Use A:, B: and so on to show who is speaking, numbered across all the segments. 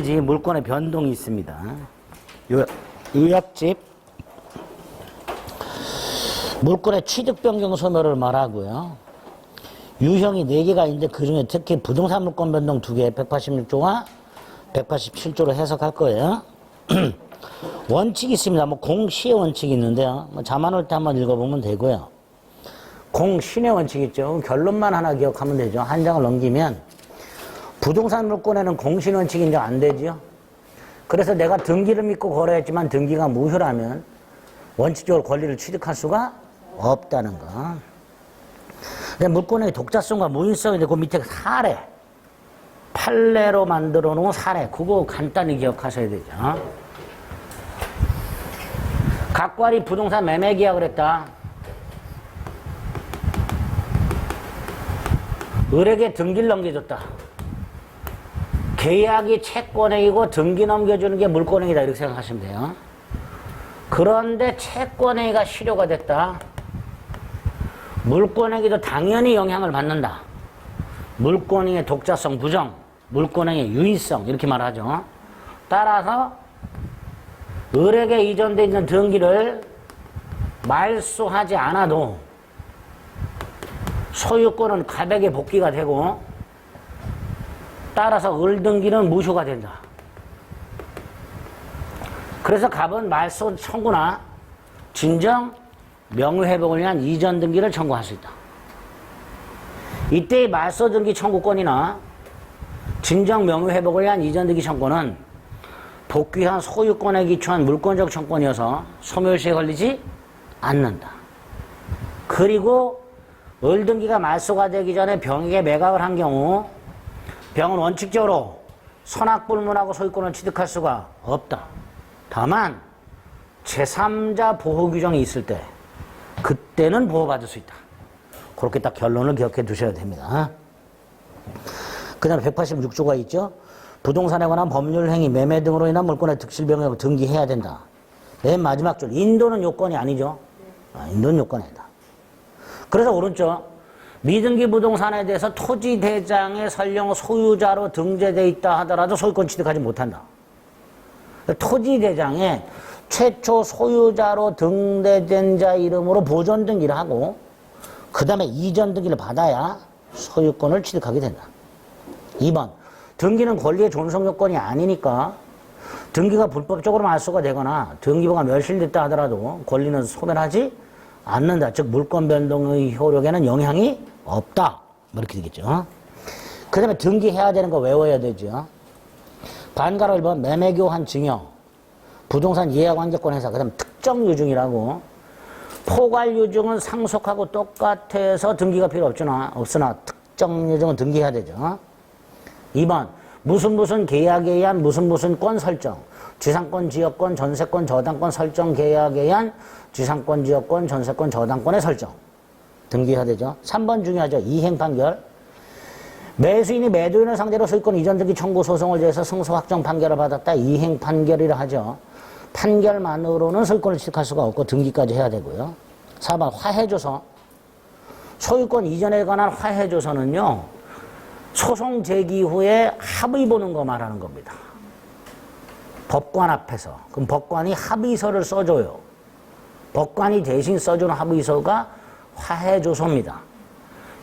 A: 물권의 변동이 있습니다. 요약집 물권의 취득 변경 소멸을 말하고요. 유형이 4개가 있는데 그중에 특히 부동산 물권 변동 2개 186조와 187조로 해석할 거예요. 원칙이 있습니다. 공시의 원칙이 있는데요. 잠안 올 때 한번 읽어보면 되고요. 공신의 원칙 있죠. 결론만 하나 기억하면 되죠. 한 장을 넘기면 부동산 물권에는 공신 원칙이 인정 안 되죠. 그래서 내가 등기를 믿고 거래했지만 등기가 무효라면 원칙적으로 권리를 취득할 수가 없다는 거. 근데 물권의 독자성과 무인성인데 그 밑에 사례, 판례로 만들어 놓은 사례, 그거 간단히 기억하셔야 되죠. 각괄이 부동산 매매 계약을 했다. 을에게 등기를 넘겨줬다. 계약이 채권행위고 등기 넘겨주는 게 물권행위다 이렇게 생각하시면 돼요. 그런데 채권행위가 실효가 됐다. 물권행위도 당연히 영향을 받는다. 물권행위의 독자성 부정, 물권행위의 유의성 이렇게 말하죠. 따라서 을에게 이전되어 있는 등기를 말소하지 않아도 소유권은 갑에게 복귀가 되고 따라서 을 등기는 무효가 된다. 그래서 갑은 말소 청구나 진정 명의회복을 위한 이전 등기를 청구할 수 있다. 이때의 말소 등기 청구권이나 진정 명의회복을 위한 이전 등기 청구는 복귀한 소유권에 기초한 물권적 청구권이어서 소멸시에 걸리지 않는다. 그리고 을 등기가 말소가 되기 전에 병에게 매각을 한 경우 병은 원칙적으로 선악불문하고 소유권을 취득할 수가 없다. 다만 제3자 보호 규정이 있을 때 그때는 보호받을 수 있다. 그렇게 딱 결론을 기억해 두셔야 됩니다. 그 다음에 186조가 있죠. 부동산에 관한 법률 행위, 매매 등으로 인한 물권의 득실병역을 등기해야 된다. 맨 마지막 줄. 인도는 요건이 아니죠. 인도는 요건이 아니다. 그래서 오른쪽 미등기 부동산에 대해서 토지대장에 설령 소유자로 등재되어 있다 하더라도 소유권 취득하지 못한다. 토지대장에 최초 소유자로 등재된 자 이름으로 보존 등기를 하고 그 다음에 이전 등기를 받아야 소유권을 취득하게 된다. 2번 등기는 권리의 존속 요건이 아니니까 등기가 불법적으로 말소가 되거나 등기부가 멸실됐다 하더라도 권리는 소멸하지 않는다. 즉 물권 변동의 효력에는 영향이 없다. 이렇게 되겠죠. 그 다음에 등기해야 되는 거 외워야 되죠. 반가로 1번 매매교환 증여 부동산 예약환급권 행사. 그 다음에 특정 유증이라고 포괄 유증은 상속하고 똑같아서 등기가 필요 없으나 특정 유증은 등기해야 되죠. 2번 무슨 계약에 의한 무슨 권 설정 지상권, 지역권, 전세권, 저당권 설정 계약에 의한 지상권, 지역권, 전세권, 저당권의 설정 등기해야 되죠. 3번 중요하죠. 이행 판결 매수인이 매도인을 상대로 소유권 이전 등기 청구 소송을 제해서 승소 확정 판결을 받았다. 이행 판결이라 하죠. 판결만으로는 소유권을 취득할 수가 없고 등기까지 해야 되고요. 4번 화해조서 소유권 이전에 관한 화해조서는요. 소송 제기 후에 합의 보는 거 말하는 겁니다. 법관 앞에서. 그럼 법관이 합의서를 써줘요. 법관이 대신 써주는 합의서가 화해조서입니다.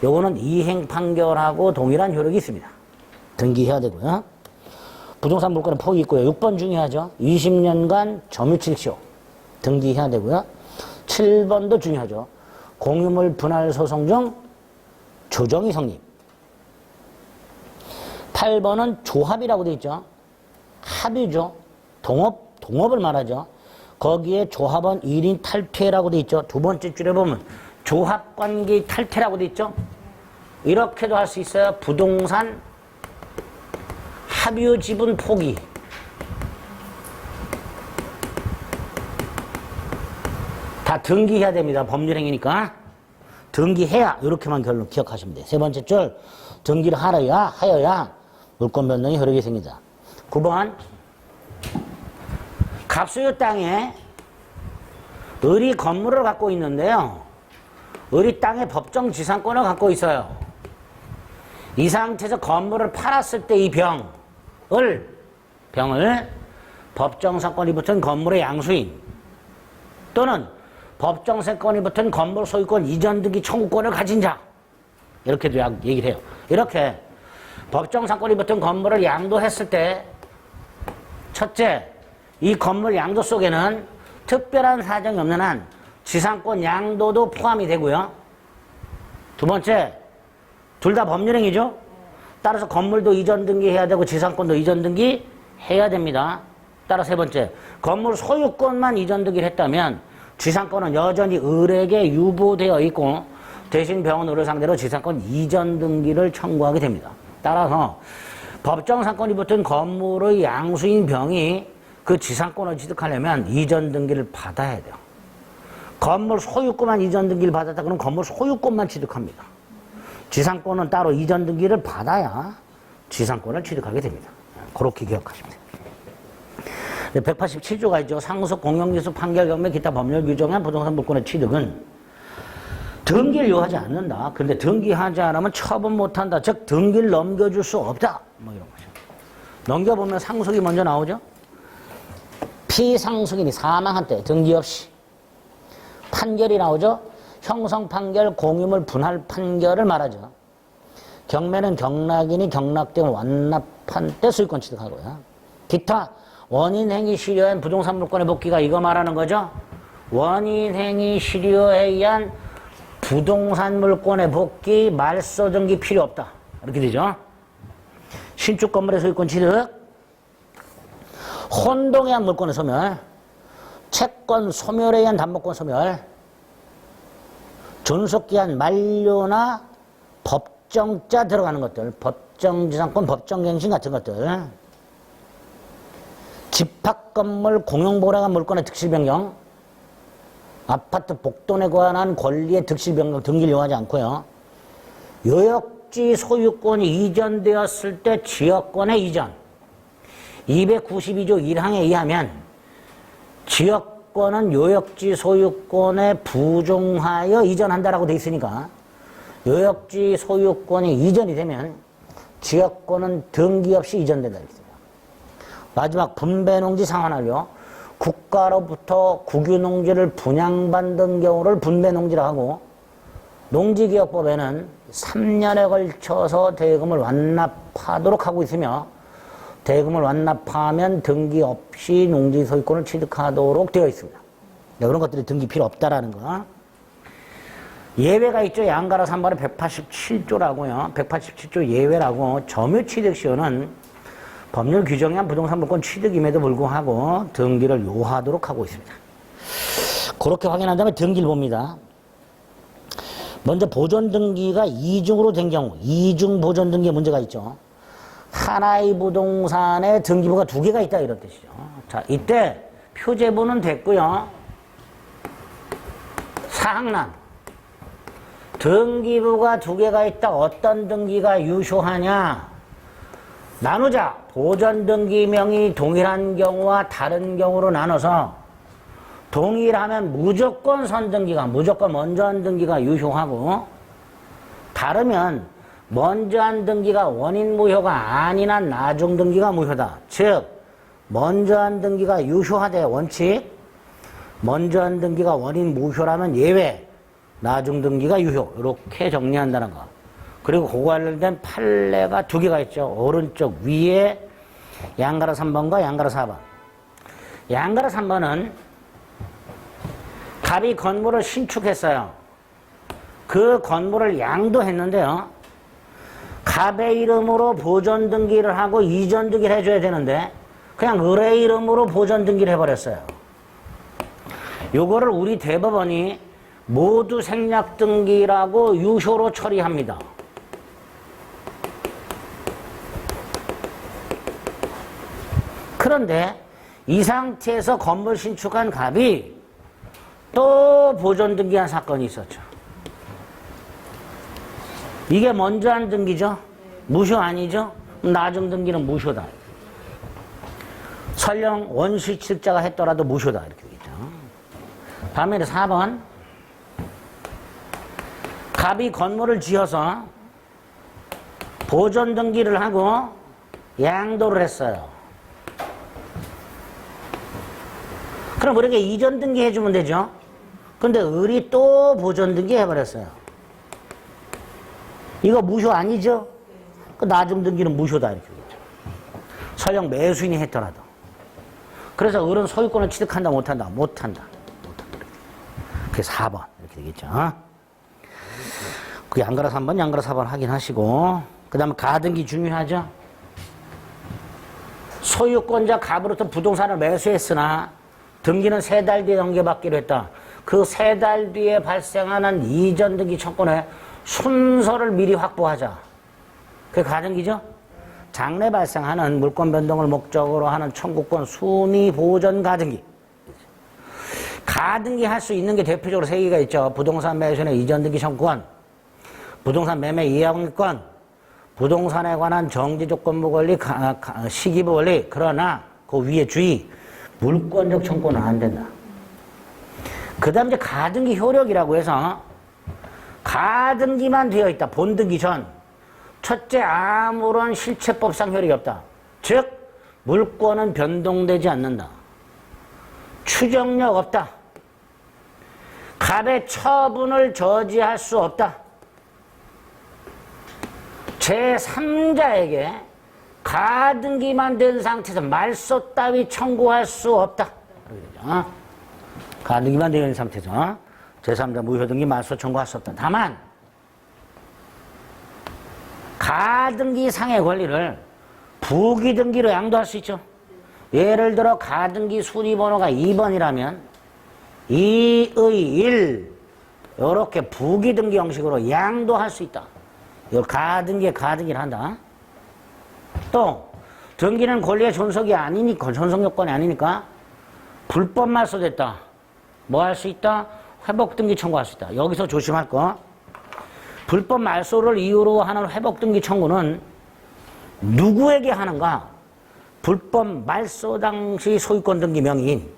A: 요거는 이행 판결하고 동일한 효력이 있습니다. 등기해야 되고요. 부동산 물권은 폭이 있고요. 6번 중요하죠. 20년간 점유칠시효 등기해야 되고요. 7번도 중요하죠. 공유물 분할 소송 중 조정이 성립. 8번은 조합이라고 되어 있죠. 합의죠. 동업을 말하죠. 거기에 조합원 1인 탈퇴라고 되어 있죠. 두 번째 줄에 보면 조합관계 탈퇴라고 되어 있죠. 이렇게도 할 수 있어요. 부동산 합유 지분 포기. 다 등기해야 됩니다. 법률행위니까. 등기해야 이렇게만 결론 기억하시면 돼요. 세 번째 줄 등기를 하여야 물권 변동이 효력이 생긴다. 9번 갑소유 땅에 을이 건물을 갖고 있는데요. 을이 땅에 법정 지상권을 갖고 있어요. 이 상태에서 건물을 팔았을 때 이 병을 병을 법정사건이 붙은 건물의 양수인 또는 법정사건이 붙은 건물 소유권 이전 등기 청구권을 가진 자 이렇게도 얘기를 해요. 이렇게 법정사건이 붙은 건물을 양도했을 때 첫째, 이 건물 양도 속에는 특별한 사정이 없는 한 지상권 양도도 포함이 되고요. 두 번째, 둘 다 법률행위죠. 따라서 건물도 이전 등기해야 되고 지상권도 이전 등기해야 됩니다. 따라 세 번째, 건물 소유권만 이전 등기를 했다면 지상권은 여전히 을에게 유보되어 있고 대신 병원 을을 상대로 지상권 이전 등기를 청구하게 됩니다. 따라서 법정사건이 붙은 건물의 양수인 병이 그 지상권을 취득하려면 이전 등기를 받아야 돼요. 건물 소유권만 이전 등기를 받았다 그러면 건물 소유권만 취득합니다. 지상권은 따로 이전 등기를 받아야 지상권을 취득하게 됩니다. 그렇게 기억하시면 돼요. 187조가 있죠. 상속 공영기수 판결 경매 기타 법률 규정한 부동산 물권의 취득은 등기를 요하지 않는다. 그런데 등기하지 않으면 처분 못한다. 즉 등기를 넘겨줄 수 없다. 뭐 이런 거죠. 넘겨보면 상속이 먼저 나오죠. 피상속인이 사망한 때 등기 없이 판결이 나오죠. 형성 판결, 공유물 분할 판결을 말하죠. 경매는 경락인이 경락등을 완납한 때 소유권 취득하고요. 기타 원인행위 실효한 부동산 물권의 복귀가 이거 말하는 거죠. 원인행위 실효에 의한 부동산 물권의 복귀, 말소 등기 필요 없다. 이렇게 되죠. 신축 건물의 소유권 취득, 혼동에 의한 물권의 소멸, 채권 소멸에 의한 담보권 소멸, 존속기한 만료나 법정자 들어가는 것들, 법정지상권, 법정갱신 같은 것들, 집합건물 공용보라간 물권의 득실변경, 아파트 복돈에 관한 권리의 득실변경 등기를 요하지 않고요. 요역지 소유권이 이전되었을 때 지역권의 이전, 292조 1항에 의하면 지역권은 요역지 소유권에 부종하여 이전한다라고 돼 있으니까 요역지 소유권이 이전이 되면 지역권은 등기 없이 이전된다. 마지막 분배농지 상환하려 국가로부터 국유농지를 분양받는 경우를 분배농지라 하고 농지기업법에는 3년에 걸쳐서 대금을 완납하도록 하고 있으며 대금을 완납하면 등기 없이 농지 소유권을 취득하도록 되어 있습니다. 그런 것들이 등기 필요 없다라는 거. 예외가 있죠. 양가라 3번에 187조라고요. 187조 예외라고 점유취득시효는 법률 규정에 한 부동산 물권 취득임에도 불구하고 등기를 요하도록 하고 있습니다. 그렇게 확인한 다음에 등기를 봅니다. 먼저 보존 등기가 이중으로 된 경우, 이중 보존 등기에 문제가 있죠. 하나의 부동산에 등기부가 두 개가 있다 이런 뜻이죠. 자, 이때 표제부는 됐고요. 사항란. 등기부가 두 개가 있다. 어떤 등기가 유효하냐? 나누자. 보존 등기명이 동일한 경우와 다른 경우로 나눠서 동일하면 무조건 선등기가, 무조건 먼저 한 등기가 유효하고 다르면 먼저 한 등기가 원인 무효가 아닌 한 나중 등기가 무효다. 즉 먼저 한 등기가 유효하대 원칙, 먼저 한 등기가 원인 무효라면 예외, 나중 등기가 유효. 이렇게 정리한다는 거. 그리고 그거 관련된 판례가 두 개가 있죠. 오른쪽 위에 양가라 3번과 양가라 4번. 양가라 3번은 갑이 건물을 신축했어요. 그 건물을 양도했는데요. 갑의 이름으로 보존 등기를 하고 이전 등기를 해줘야 되는데 그냥 을의 이름으로 보존 등기를 해버렸어요. 요거를 우리 대법원이 모두 생략 등기라고 유효로 처리합니다. 그런데 이 상태에서 건물 신축한 갑이 또 보존 등기한 사건이 있었죠. 이게 먼저 한 등기죠? 무효 아니죠? 나중 등기는 무효다. 설령 원시 취득자가 했더라도 무효다. 이렇게 되겠죠. 반면에 4번. 갑이 건물을 지어서 보존 등기를 하고 양도를 했어요. 그럼 우리가 이전 등기 해주면 되죠. 근데 을이 또 보존 등기 해버렸어요. 이거 무효 아니죠? 그 나중 등기는 무효다 이렇게 되겠죠. 설령 매수인이 했더라도. 그래서 을은 소유권을 취득한다 못한다? 못한다. 그게 4번 이렇게 되겠죠. 그 양가라 3번, 양가라 4번 확인하시고 그 다음에 가등기 중요하죠. 소유권자 갑으로부터 부동산을 매수했으나 등기는 3달 뒤에 넘겨받기로 했다. 그 3달 뒤에 발생하는 이전 등기 청구의 순서를 미리 확보하자. 그게 가등기죠. 장래 발생하는 물권 변동을 목적으로 하는 청구권 순위 보전 가등기. 가등기 할 수 있는 게 대표적으로 3개가 있죠. 부동산 매수인의 이전 등기 청구권, 부동산 매매 이양권, 부동산에 관한 정지조건부 권리, 시기부 권리. 그러나 그 위에 주의, 물권적 청구는 안 된다. 그 다음 이제 가등기 효력이라고 해서 가등기만 되어 있다. 본등기 전. 첫째, 아무런 실체법상 효력이 없다. 즉 물권은 변동되지 않는다. 추정력 없다. 갑의 처분을 저지할 수 없다. 제3자에게 가등기만 된 상태에서 말소 따위 청구할 수 없다. 가등기만 되어 있는 상태에서 제3자 무효등기 말소 청구할 수 없다. 다만 가등기상의 권리를 부기등기로 양도할 수 있죠. 예를 들어 가등기 순위번호가 2번이라면 2의 1 이렇게 부기등기 형식으로 양도할 수 있다. 이 가등기에 가등기를 한다. 또 등기는 권리의 존속이 아니니까, 존속 요건이 아니니까 불법 말소됐다. 뭐 할 수 있다? 회복등기 청구할 수 있다. 여기서 조심할 거. 불법 말소를 이유로 하는 회복등기 청구는 누구에게 하는가? 불법 말소 당시 소유권 등기 명의인.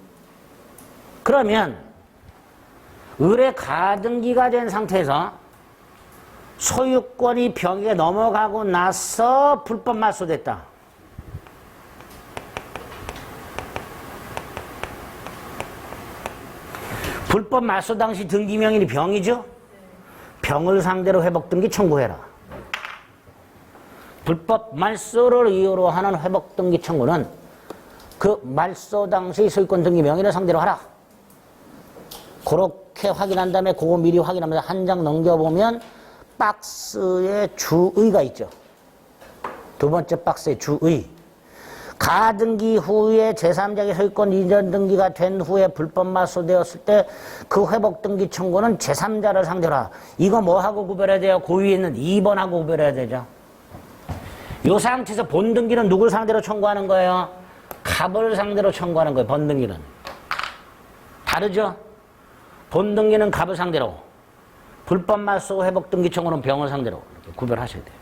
A: 그러면 을의 가등기가 된 상태에서 소유권이 병에게 넘어가고 나서 불법 말소됐다. 불법 말소 당시 등기 명의인이 병이죠? 병을 상대로 회복등기 청구해라. 불법 말소를 이유로 하는 회복등기 청구는 그 말소 당시 소유권 등기 명의를 상대로 하라. 그렇게 확인한 다음에 그거 미리 확인하면서 한 장 넘겨보면 박스에 주의가 있죠. 두 번째 박스에 주의. 가등기 후에 제3자의 소유권 이전 등기가 된 후에 불법 말소되었을 때 그 회복등기 청구는 제3자를 상대로 하라. 이거 뭐하고 구별해야 돼요? 그 위에 있는 2번하고 구별해야 되죠. 이 상태에서 본등기는 누굴 상대로 청구하는 거예요? 갑을 상대로 청구하는 거예요. 본등기는. 다르죠? 본등기는 갑을 상대로, 불법 말소 회복등기 청구는 병을 상대로 이렇게 구별하셔야 돼요.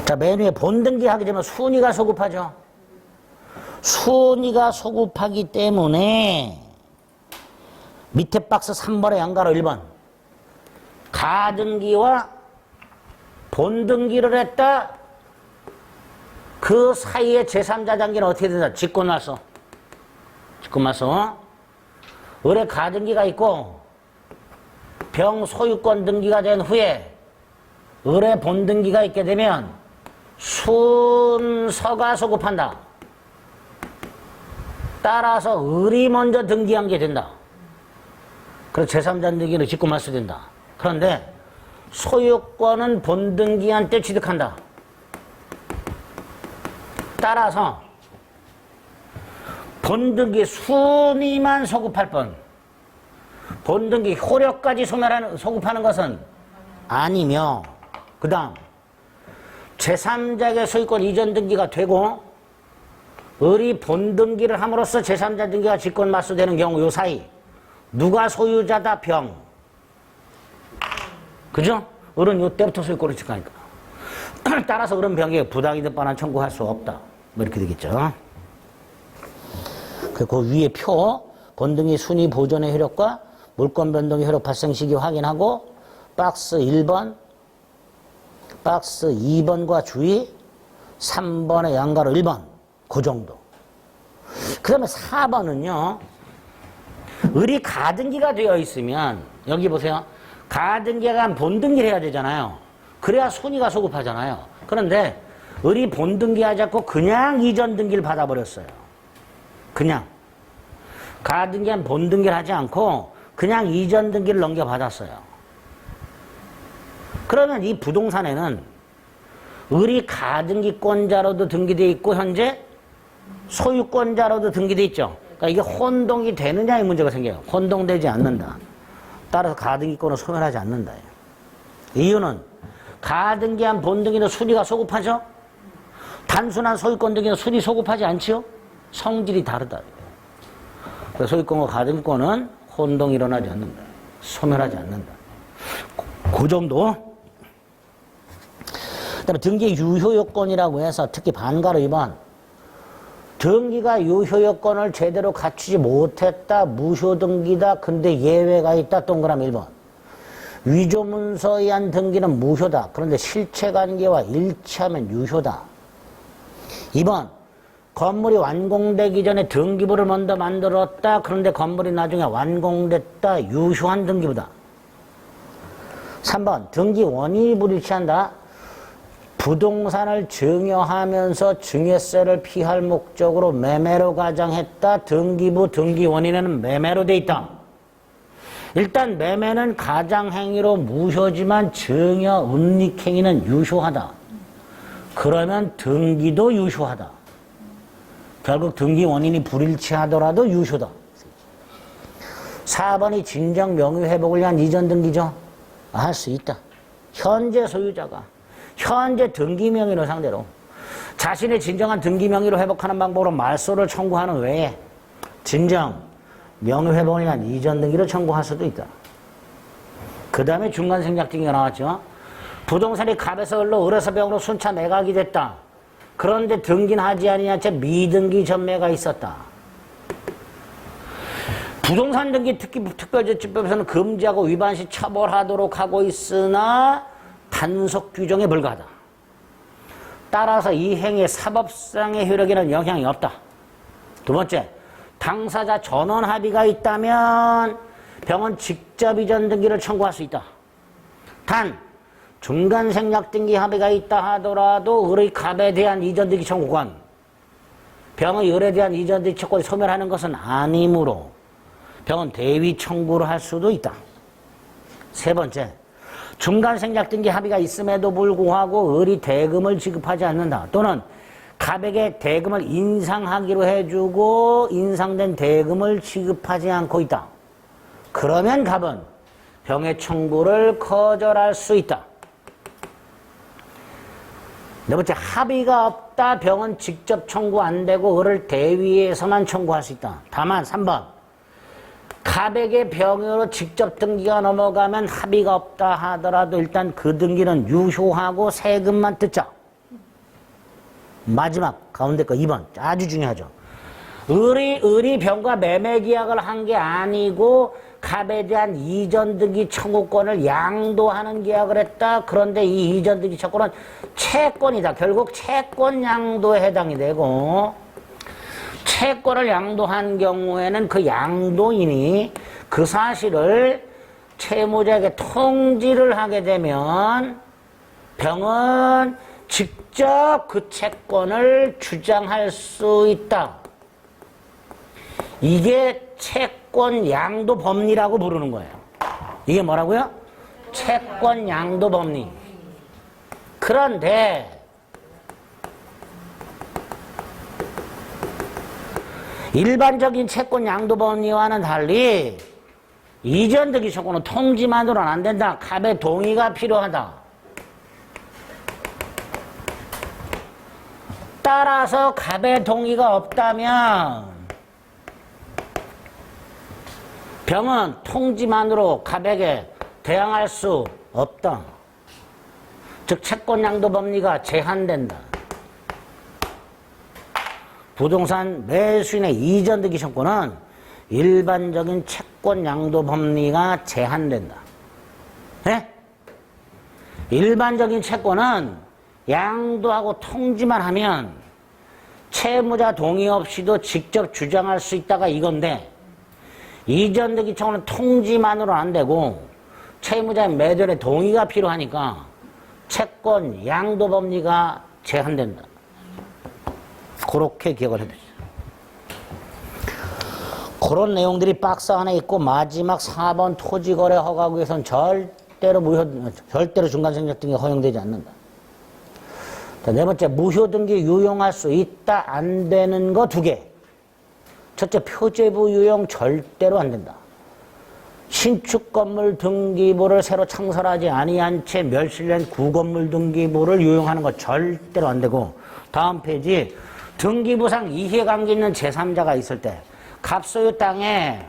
A: 자, 맨 위에 본등기 하게 되면 순위가 소급하죠. 순위가 소급하기 때문에 밑에 박스 3번에 양가로 1번. 가등기와 본등기를 했다. 그 사이에 제3자 단계는 어떻게 된다? 직권말소. 직권말소. 을의 가등기가 있고 병 소유권 등기가 된 후에 을의 본등기가 있게 되면 순서가 소급한다. 따라서 을이 먼저 등기한 게 된다. 그래서 제3자 등기는 직권말소된다. 그런데 소유권은 본등기한테 취득한다. 따라서 본등기 순위만 소급할 뿐 본등기 효력까지 소급하는 것은 아니며, 그 다음 제3자에게 소유권 이전 등기가 되고 을이 본등기를 함으로써 제3자 등기가 직권 맞소되는 경우 요 사이 누가 소유자다? 병. 그죠? 을은 요때부터 소유권을 취득하니까. 따라서 을은 병에게 부당이득 반환 청구할 수 없다. 뭐 이렇게 되겠죠. 그 위에 표, 본등기 순위 보존의 효력과 물권 변동의 효력 발생 시기 확인하고 박스 1번, 박스 2번과 주의, 3번의 양가로 1번. 그 정도. 그 다음에 4번은요. 을이 가등기가 되어 있으면 여기 보세요. 가등기가 본등기를 해야 되잖아요. 그래야 순위가 소급하잖아요. 그런데 을이 본등기 하지 않고 그냥 이전등기를 받아버렸어요. 그냥. 가등기한 본등기를 하지 않고 그냥 이전등기를 넘겨받았어요. 그러면 이 부동산에는 을이 가등기권자로도 등기되어 있고 현재 소유권자로도 등기되어 있죠. 그러니까 이게 혼동이 되느냐의 문제가 생겨요. 혼동되지 않는다. 따라서 가등기권을 소멸하지 않는다. 이유는 가등기한 본등기는 순위가 소급하죠. 단순한 소유권 등기는 순위 소급하지 않지요. 성질이 다르다. 그래서 소유권과 가등기권은 혼동이 일어나지 않는다. 소멸하지 않는다. 그 정도. 그다음에 등기 유효요건이라고 해서 특히 반가로 2번 등기가 유효요건을 제대로 갖추지 못했다. 무효등기다. 근데 예외가 있다. 동그라미 1번. 위조문서에 의한 등기는 무효다. 그런데 실체관계와 일치하면 유효다. 2번. 건물이 완공되기 전에 등기부를 먼저 만들었다. 그런데 건물이 나중에 완공됐다. 유효한 등기부다. 3번. 등기 원인이 불일치한다. 부동산을 증여하면서 증여세를 피할 목적으로 매매로 가장했다. 등기부 등기 원인에는 매매로 돼 있다. 일단 매매는 가장행위로 무효지만 증여 은닉행위는 유효하다. 그러면 등기도 유효하다. 결국 등기 원인이 불일치하더라도 유효다. 4번이 진정 명의회복을 위한 이전 등기죠. 할 수 있다. 현재 소유자가 현재 등기 명의로 상대로 자신의 진정한 등기 명의로 회복하는 방법으로 말소를 청구하는 외에 진정 명의회복을 위한 이전 등기를 청구할 수도 있다. 그 다음에 중간생략 등기가 나왔죠. 부동산이 갑에서 을로 을에서 병으로 순차 매각이 됐다. 그런데 등기는 하지 아니한 채 미등기 전매가 있었다. 부동산 등기 특별조치법에서는 금지하고 위반 시 처벌하도록 하고 있으나 단속 규정에 불과하다. 따라서 이 행위의 사법상의 효력에는 영향이 없다. 두 번째, 당사자 전원 합의가 있다면 병은 직접 이전 등기를 청구할 수 있다. 단 중간 생략 등기 합의가 있다 하더라도 을의 갑에 대한 이전 등기 청구권, 병의 을에 대한 이전 등기 청구권이 소멸하는 것은 아니므로 병은 대위 청구를 할 수도 있다. 세 번째, 중간 생략 등기 합의가 있음에도 불구하고 을이 대금을 지급하지 않는다. 또는 갑에게 대금을 인상하기로 해주고 인상된 대금을 지급하지 않고 있다. 그러면 갑은 병의 청구를 거절할 수 있다. 네 번째, 합의가 없다. 병은 직접 청구 안 되고 을을 대위에서만 청구할 수 있다. 다만 3번, 갑에게 병으로 직접 등기가 넘어가면 합의가 없다 하더라도 일단 그 등기는 유효하고 세금만 뜯자. 마지막 가운데 거 2번 아주 중요하죠. 을이 병과 매매 계약을 한 게 아니고 갑에 대한 이전 등기 청구권을 양도하는 계약을 했다. 그런데 이 이전 등기 청구는 채권이다. 결국 채권 양도에 해당이 되고, 채권을 양도한 경우에는 그 양도인이 그 사실을 채무자에게 통지를 하게 되면 병은 직접 그 채권을 주장할 수 있다. 이게 채권 양도 법리라고 부르는 거예요. 이게 뭐라고요? 채권 양도 법리. 그런데 일반적인 채권 양도 법리와는 달리 이전 등기 청구는 통지만으로는 안 된다. 갑의 동의가 필요하다. 따라서 갑의 동의가 없다면 병은 통지만으로 갑에게 대항할 수 없다. 즉 채권 양도 법리가 제한된다. 부동산 매수인의 이전 등기 청구는 일반적인 채권 양도 법리가 제한된다. 네? 일반적인 채권은 양도하고 통지만 하면 채무자 동의 없이도 직접 주장할 수 있다가 이건데 이전 등기 청구는 통지만으로는 안 되고 채무자의 매도의 동의가 필요하니까 채권 양도 법리가 제한된다. 그렇게 기억을 해두세요. 그런 내용들이 박스 안에 있고 마지막 4번 토지거래 허가구에서는 절대로 중간생략 등이 허용되지 않는다. 자, 네 번째, 무효등기 유용할 수 있다, 안 되는 거 2개. 첫째, 표제부 유용 절대로 안 된다. 신축 건물 등기부를 새로 창설하지 아니한 채 멸실된 구건물 등기부를 유용하는 거 절대로 안 되고, 다음 페이지, 등기부상 이해관계 있는 제3자가 있을 때 갑소유 땅에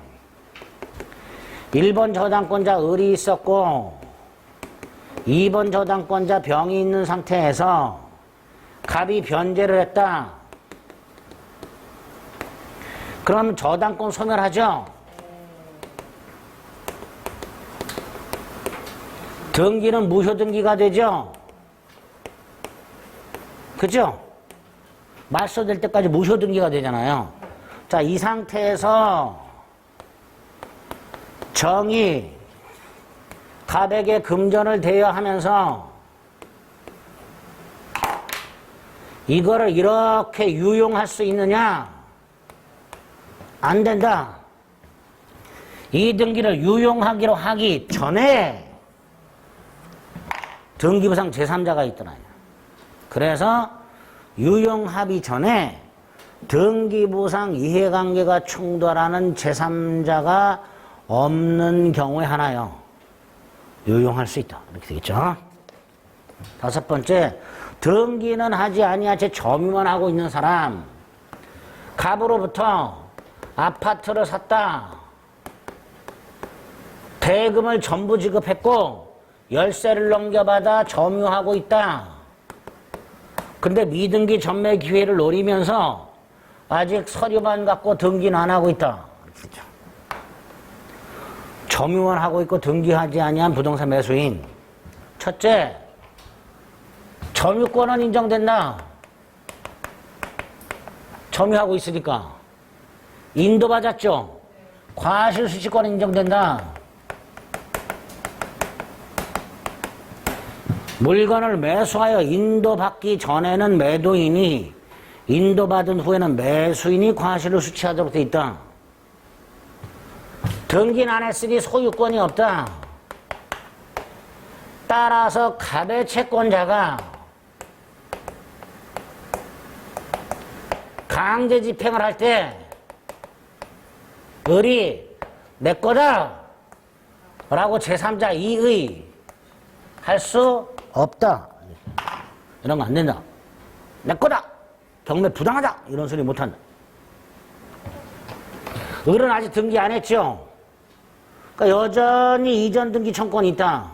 A: 1번 저당권자 을이 있었고 2번 저당권자 병이 있는 상태에서 갑이 변제를 했다. 그럼 저당권 소멸하죠? 등기는 무효등기가 되죠? 그죠? 말소될 때까지 무효등기가 되잖아요. 자, 이 상태에서 정이 갑에게 금전을 대여하면서 이거를 이렇게 유용할 수 있느냐? 안 된다. 이 등기를 유용하기로 하기 전에 등기부상 제3자가 있더라. 그래서 유용하기 전에 등기부상 이해관계가 충돌하는 제3자가 없는 경우에 하나요. 유용할 수 있다. 이렇게 되겠죠. 5번째, 등기는 하지 아니한 채 점유만 하고 있는 사람. 갑으로부터 아파트를 샀다. 대금을 전부 지급했고 열세를 넘겨받아 점유하고 있다. 근데 미등기 전매 기회를 노리면서 아직 서류만 갖고 등기는 안 하고 있다. 점유만 하고 있고 등기하지 아니한 부동산 매수인. 첫째, 점유권은 인정된다. 점유하고 있으니까. 인도받았죠. 과실수취권은 인정된다. 물건을 매수하여 인도받기 전에는 매도인이, 인도받은 후에는 매수인이 과실을 수취하도록 돼 있다. 등기는 안 했으니 소유권이 없다. 따라서 갑의 채권자가 강제 집행을 할 때 을이 내 거다 라고 제3자 이의 할 수 없다. 이런 거 안 된다. 내 거다. 경매 부당하다. 이런 소리 못 한다. 을은 아직 등기 안 했죠. 그러니까 여전히 이전 등기 청권이 있다.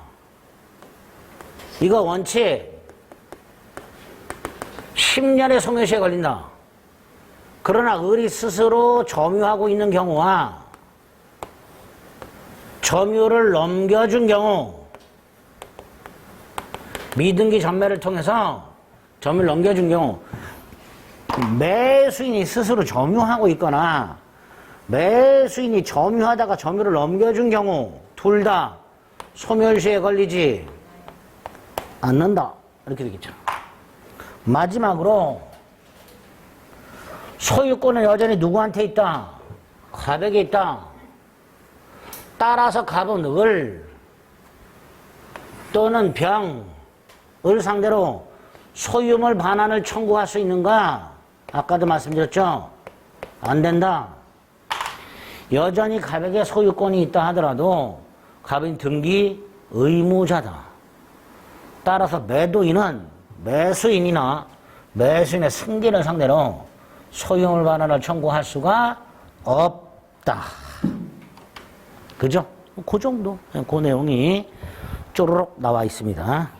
A: 이거 원칙 10년의 소멸시에 걸린다. 그러나 을이 스스로 점유하고 있는 경우와 점유를 넘겨준 경우, 미등기 전매를 통해서 점유를 넘겨준 경우, 매수인이 스스로 점유하고 있거나 매수인이 점유하다가 점유를 넘겨준 경우 둘 다 소멸시에 걸리지 않는다. 이렇게 되겠죠. 마지막으로 소유권은 여전히 누구한테 있다? 갑에게 있다. 따라서 갑은 을 또는 병, 을 상대로 소유물 반환을 청구할 수 있는가? 아까도 말씀드렸죠? 안 된다. 여전히 갑에게 소유권이 있다 하더라도 갑은 등기 의무자다. 따라서 매도인은 매수인이나 매수인의 승계를 상대로 소유물 반환을 청구할 수가 없다. 그죠? 그 정도. 그 내용이 쪼르륵 나와 있습니다.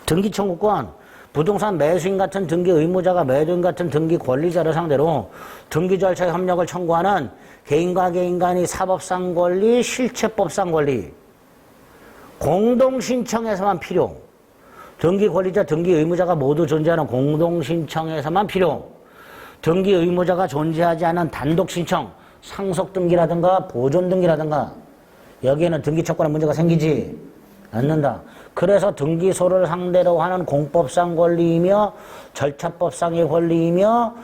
A: 등기 청구권, 부동산 매수인 같은 등기 의무자가 매도인 같은 등기 권리자를 상대로 등기 절차의 협력을 청구하는 개인과 개인 간의 사법상 권리, 실체법상 권리, 공동 신청에서만 필요. 등기 권리자, 등기 의무자가 모두 존재하는 공동 신청에서만 필요. 등기 의무자가 존재하지 않은 단독 신청, 상속 등기라든가 보존 등기라든가 여기에는 등기 채권에 문제가 생기지 않는다. 그래서 등기소를 상대로 하는 공법상 권리이며 절차법상의 권리이며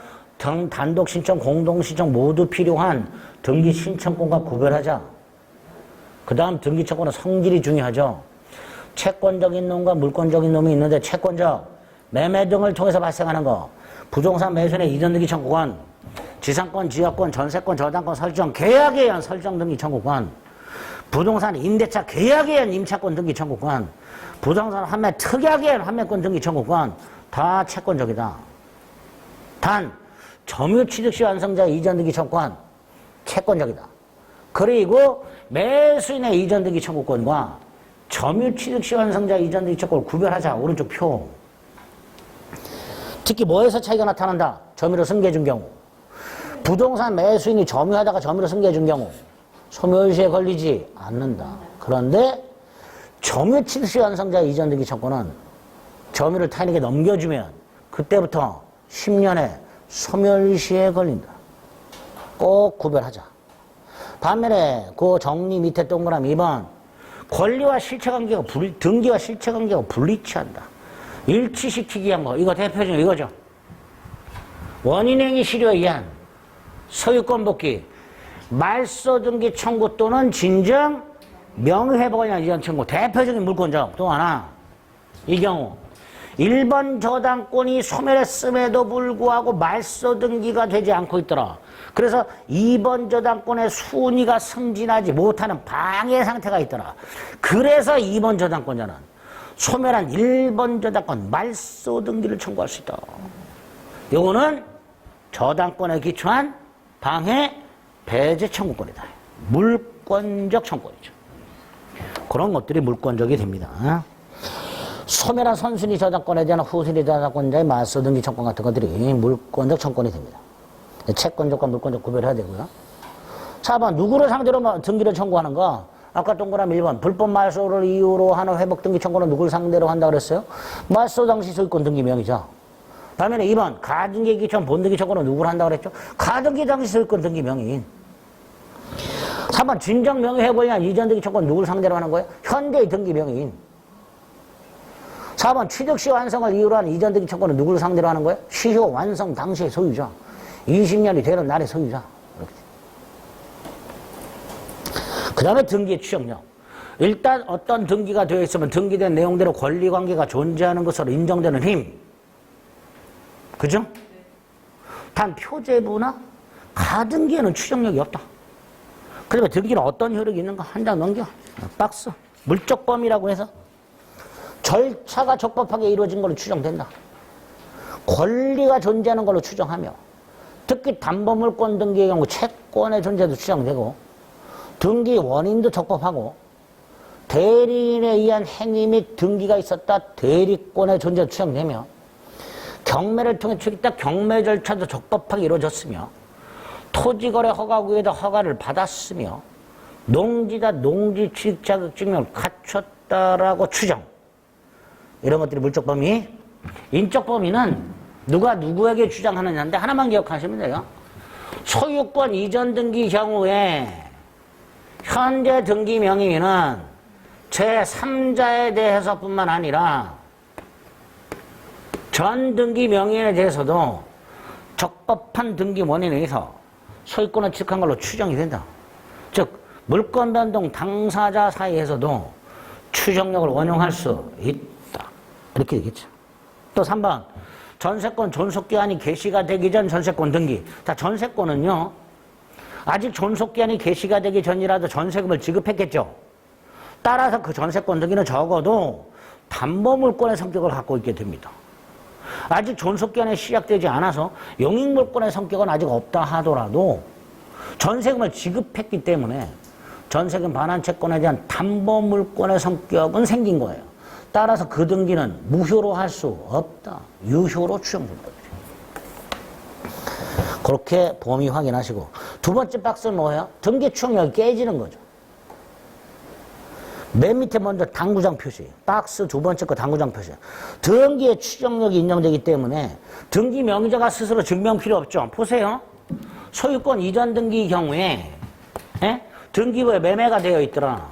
A: 단독 신청, 공동 신청 모두 필요한 등기 신청권과 구별하자. 그 다음 등기 채권은 성질이 중요하죠. 채권적인 놈과 물권적인 놈이 있는데 채권적, 매매 등을 통해서 발생하는 거, 부동산 매수인의 이전 등기 청구권, 지상권, 지역권, 전세권, 저당권 설정, 계약에 의한 설정 등기 청구권, 부동산 임대차 계약에 의한 임차권 등기 청구권, 부동산 판매 특약에 의한 판매권 등기 청구권, 다 채권적이다. 단 점유 취득 시 완성자 이전 등기 청구권, 채권적이다. 그리고 매수인의 이전 등기 청구권과 점유 취득 시 완성자 이전 등기 청구권을 구별하자. 오른쪽 표. 특히 뭐에서 차이가 나타난다? 점유로 승계해준 경우. 부동산 매수인이 점유하다가 점유로 승계해준 경우 소멸시에 걸리지 않는다. 그런데 점유 취득 시 완성자 이전 등기 청구는 점유를 타인에게 넘겨주면 그때부터 10년에 소멸시에 걸린다. 꼭 구별하자. 반면에 그 정리 밑에 동그라미 2번 권리와 실체관계가 등기와 실체관계가 불일치한다. 일치시키기 위한 거. 이거 대표적인 이거죠. 원인행위 실효에 의한 소유권 복귀, 말소 등기 청구 또는 진정 명의회복에 의한 이전 청구. 대표적인 물권적. 또 하나. 이 경우 1번 저당권이 소멸했음에도 불구하고 말소 등기가 되지 않고 있더라. 그래서 2번 저당권의 순위가 승진하지 못하는 방해 상태가 있더라. 그래서 2번 저당권자는 소멸한 1번 저당권 말소 등기를 청구할 수 있다. 요거는 저당권에 기초한 방해 배제 청구권이다. 물권적 청구권이죠. 그런 것들이 물권적이 됩니다. 소멸한 선순위 저당권에 대한 후순위 저당권자의 말소 등기 청구권 같은 것들이 물권적 청구권이 됩니다. 채권적과 물권적 구별해야 되고요. 4번 누구를 상대로 등기를 청구하는가? 아까 동그라미 1번 불법 말소를 이유로 하는 회복 등기 청구는 누구를 상대로 한다고 그랬어요? 말소 당시 소유권 등기명이죠. 반면에 2번 가등기에 기초한 본등기 청구는 누구를 한다고 그랬죠? 가등기 당시 소유권 등기명인. 3번 진정 명의회복에 의한 이전 등기 청구는 누구를 상대로 하는 거예요? 현재의 등기명인. 4번 취득시 완성을 이유로 하는 이전 등기 청구는 누구를 상대로 하는 거예요? 시효 완성 당시의 소유자. 20년이 되는 날의 소유자. 그 다음에 등기의 추정력. 일단 어떤 등기가 되어 있으면 등기된 내용대로 권리관계가 존재하는 것으로 인정되는 힘. 그죠? 단 표제부나 가등기에는 추정력이 없다. 그러면 등기는 어떤 효력이 있는가? 한 장 넘겨. 박스. 물적 범위라고 해서 절차가 적법하게 이루어진 걸로 추정된다. 권리가 존재하는 걸로 추정하며 특히 담보물권 등기의 경우 채권의 존재도 추정되고 등기 원인도 적법하고 대리인에 의한 행위 및 등기가 있었다 대리권의 존재도 추정되며 경매를 통해 출입다 경매 절차도 적법하게 이루어졌으며 토지거래 허가구에도 허가를 받았으며 농지다 농지 취득 자격 증명을 갖췄다라고 추정. 이런 것들이 물적 범위. 인적 범위는 누가 누구에게 주장하느냐인데 하나만 기억하시면 돼요. 소유권 이전 등기 경우에 현재 등기 명의인은 제3자에 대해서뿐만 아니라 전 등기 명의인에 대해서도 적법한 등기 원인에 의해서 소유권을 취득한 걸로 추정이 된다. 즉 물권 변동 당사자 사이에서도 추정력을 원용할 수 있다. 이렇게 되겠죠. 또 3번 전세권 존속기한이 개시가 되기 전 전세권 등기. 자, 전세권은요 아직 존속기한이 개시가 되기 전이라도 전세금을 지급했겠죠. 따라서 그 전세권 등기는 적어도 담보물권의 성격을 갖고 있게 됩니다. 아직 존속기한이 시작되지 않아서 용익물권의 성격은 아직 없다 하더라도 전세금을 지급했기 때문에 전세금 반환 채권에 대한 담보물권의 성격은 생긴 거예요. 따라서 그 등기는 무효로 할 수 없다. 유효로 추정됩니다. 그렇게 범위 확인하시고 두 번째 박스는 뭐예요? 등기 추정력이 깨지는 거죠. 맨 밑에 먼저 당구장 표시. 박스 두 번째 거 당구장 표시. 등기의 추정력이 인정되기 때문에 등기 명의자가 스스로 증명 필요 없죠. 보세요. 소유권 이전 등기 경우에 등기부에 매매가 되어 있더라.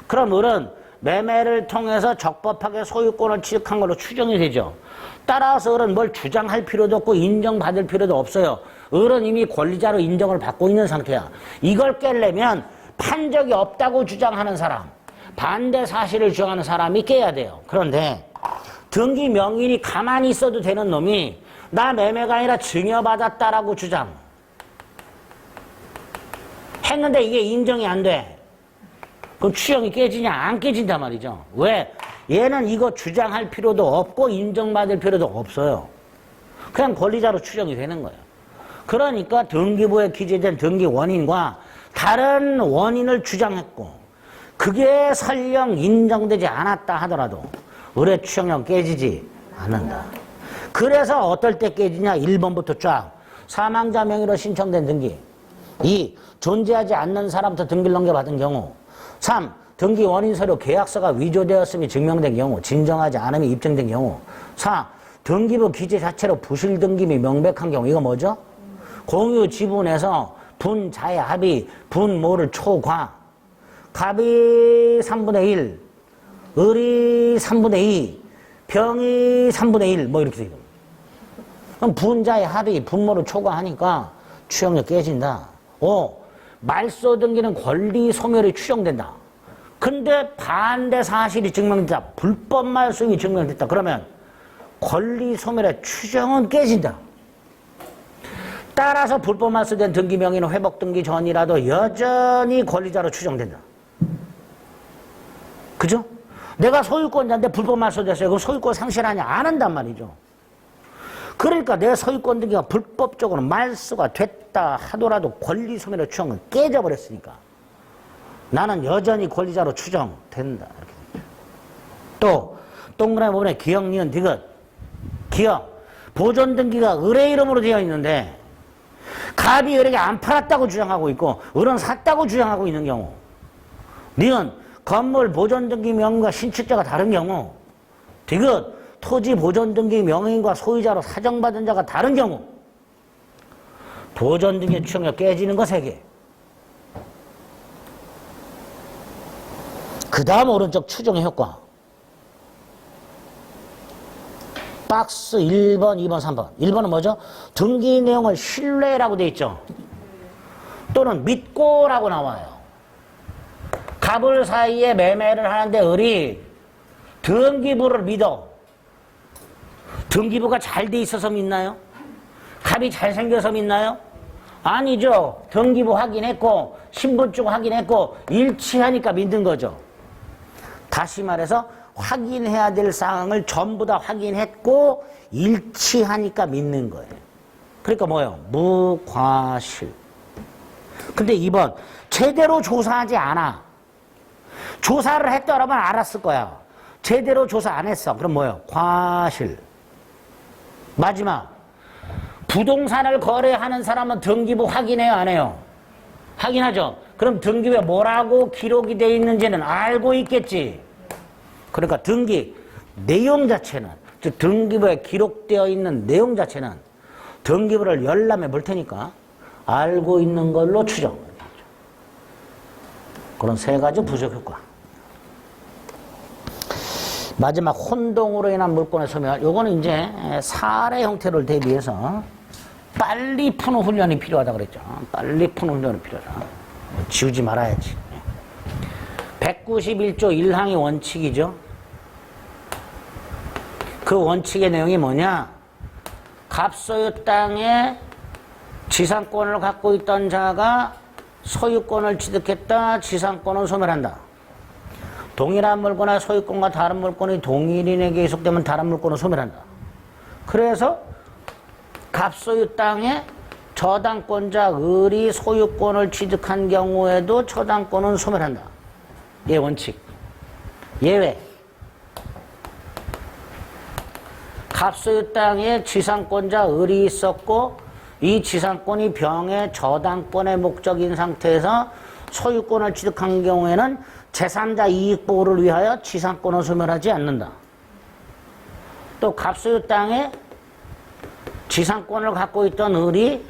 A: 그럼 을은 매매를 통해서 적법하게 소유권을 취득한 걸로 추정이 되죠. 따라서 을은 뭘 주장할 필요도 없고 인정받을 필요도 없어요. 을은 이미 권리자로 인정을 받고 있는 상태야. 이걸 깨려면 판적이 없다고 주장하는 사람, 반대 사실을 주장하는 사람이 깨야 돼요. 그런데 등기 명인이 가만히 있어도 되는 놈이 나 매매가 아니라 증여받았다라고 주장 했는데 이게 인정이 안 돼. 그럼 추정이 깨지냐? 안 깨진단 말이죠. 왜? 얘는 이거 주장할 필요도 없고 인정받을 필요도 없어요. 그냥 권리자로 추정이 되는 거예요. 그러니까 등기부에 기재된 등기 원인과 다른 원인을 주장했고 그게 설령 인정되지 않았다 하더라도 을의 추정력 깨지지 않는다. 그래서 어떨 때 깨지냐? 1번부터 쫙. 사망자 명의로 신청된 등기. 2. 존재하지 않는 사람부터 등기를 넘겨받은 경우. 3. 등기 원인 서류 계약서가 위조되었음이 증명된 경우, 진정하지 않음이 입증된 경우. 4. 등기부 기재 자체로 부실 등기이 명백한 경우. 이거 뭐죠? 공유 지분에서 분자의 합의, 분모를 초과. 갑이 3분의 1, 을이 3분의 2, 병이 3분의 1, 뭐 이렇게 돼요. 그럼 분자의 합의, 분모를 초과하니까 추정력 깨진다. 5. 말소 등기는 권리 소멸이 추정된다. 근데 반대 사실이 증명됐다. 불법 말소이 증명됐다. 그러면 권리 소멸의 추정은 깨진다. 따라서 불법 말소된 등기 명의는 회복 등기 전이라도 여전히 권리자로 추정된다. 그죠? 내가 소유권자인데 불법 말소됐어요. 그럼 소유권 상실하냐? 안 한단 말이죠. 그러니까 내 소유권 등기가 불법적으로 말소가 됐다 하더라도 권리 소멸의 추정은 깨져버렸으니까 나는 여전히 권리자로 추정된다. 이렇게 되죠. 또 동그라미 부분에 기억, 니은, 디귿. 기억. 보존 등기가 을의 이름으로 되어 있는데 갑이 을에게 안 팔았다고 주장하고 있고 을은 샀다고 주장하고 있는 경우. 니은. 건물 보존 등기 명의과 신축자가 다른 경우. 디귿. 토지 보존 등기 명의인과 소유자로 사정받은 자가 다른 경우. 보존 등기 추정력 깨지는 거 3개. 그 다음 오른쪽 추정의 효과. 박스 1번, 2번, 3번. 1번은 뭐죠? 등기 내용을 신뢰라고 돼 있죠. 또는 믿고라고 나와요. 갑을 사이에 매매를 하는데 을이 등기부를 믿어. 등기부가 잘 돼 있어서 믿나요? 갑이 잘생겨서 믿나요? 아니죠. 등기부 확인했고 신분증 확인했고 일치하니까 믿는 거죠. 다시 말해서 확인해야 될 사항을 전부 다 확인했고 일치하니까 믿는 거예요. 그러니까 뭐예요? 무과실. 근데 2번 제대로 조사하지 않아. 조사를 했더라면 알았을 거야. 제대로 조사 안 했어. 그럼 뭐예요? 과실. 마지막. 부동산을 거래하는 사람은 등기부 확인해요, 안 해요? 확인하죠. 그럼 등기부에 뭐라고 기록이 되어 있는지는 알고 있겠지. 그러니까 등기 내용 자체는, 즉 등기부에 기록되어 있는 내용 자체는 등기부를 열람해 볼 테니까 알고 있는 걸로 추정. 그런 3가지 부적 효과. 마지막 혼동으로 인한 물권의 소멸. 요거는 이제 사례 형태를 대비해서 빨리 푸는 훈련이 필요하다 그랬죠. 빨리 푸는 훈련이 필요하다. 지우지 말아야지. 191조 1항의 원칙이죠. 그 원칙의 내용이 뭐냐? 갑소유 땅에 지상권을 갖고 있던 자가 소유권을 취득했다. 지상권은 소멸한다. 동일한 물건과 소유권과 다른 물건이 동일인에게 이속되면 다른 물건은 소멸한다. 그래서 갑소유 땅에 저당권자 을이 소유권을 취득한 경우에도 저당권은 소멸한다. 이 원칙. 예외. 갑소유 땅에 지상권자 을이 있었고 이 지상권이 병의 저당권의 목적인 상태에서 소유권을 취득한 경우에는 제3자 이익 보호를 위하여 지상권을 소멸하지 않는다. 또 갑소유 땅에 지상권을 갖고 있던 을이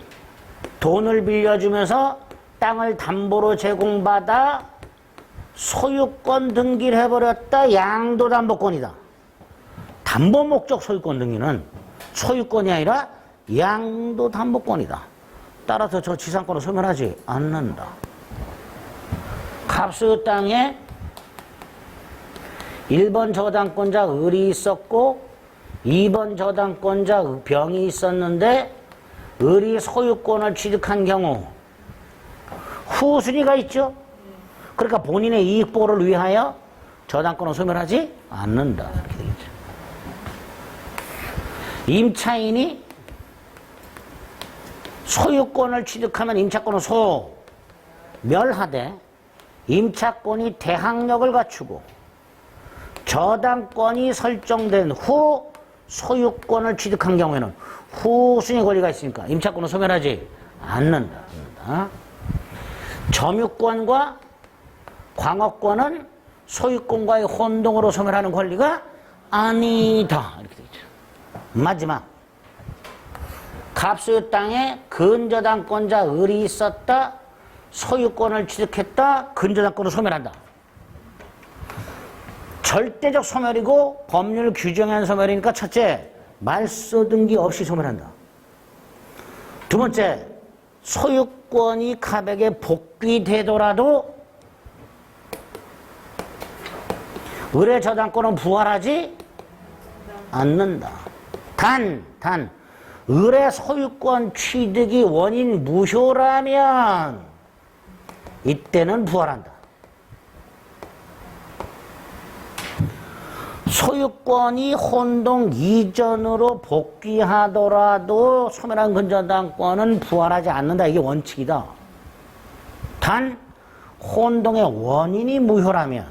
A: 돈을 빌려주면서 땅을 담보로 제공받아 소유권 등기를 해버렸다. 양도담보권이다. 담보 목적 소유권 등기는 소유권이 아니라 양도담보권이다. 따라서 저 지상권을 소멸하지 않는다. 갑소유 땅에 1번 저당권자 을이 있었고 2번 저당권자 병이 있었는데 을이 소유권을 취득한 경우 후순위가 있죠. 그러니까 본인의 이익 보호를 위하여 저당권을 소멸하지 않는다. 이렇게 되겠죠. 임차인이 소유권을 취득하면 임차권은 소멸하되 임차권이 대항력을 갖추고 저당권이 설정된 후 소유권을 취득한 경우에는 후순위 권리가 있으니까 임차권은 소멸하지 않는다. 점유권과 광업권은 소유권과의 혼동으로 소멸하는 권리가 아니다. 이렇게 되죠. 마지막 갑소유 땅에 근저당권자 을이 있었다. 소유권을 취득했다. 근저당권을 소멸한다. 절대적 소멸이고 법률 규정한 소멸이니까 첫째, 말소 등기 없이 소멸한다. 두 번째, 소유권이 갑에게 복귀되더라도 을의 저당권은 부활하지 않는다. 단 을의 소유권 취득이 원인 무효라면 이때는 부활한다. 소유권이 혼동 이전으로 복귀하더라도 소멸한 근저당권은 부활하지 않는다. 이게 원칙이다. 단 혼동의 원인이 무효라면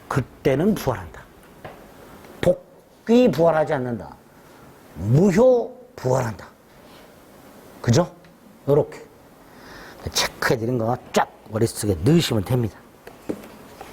A: 그때는 부활한다. 복귀 부활하지 않는다. 무효 부활한다. 그죠? 요렇게 체크해드린 거 쫙 머릿속에 넣으시면 됩니다.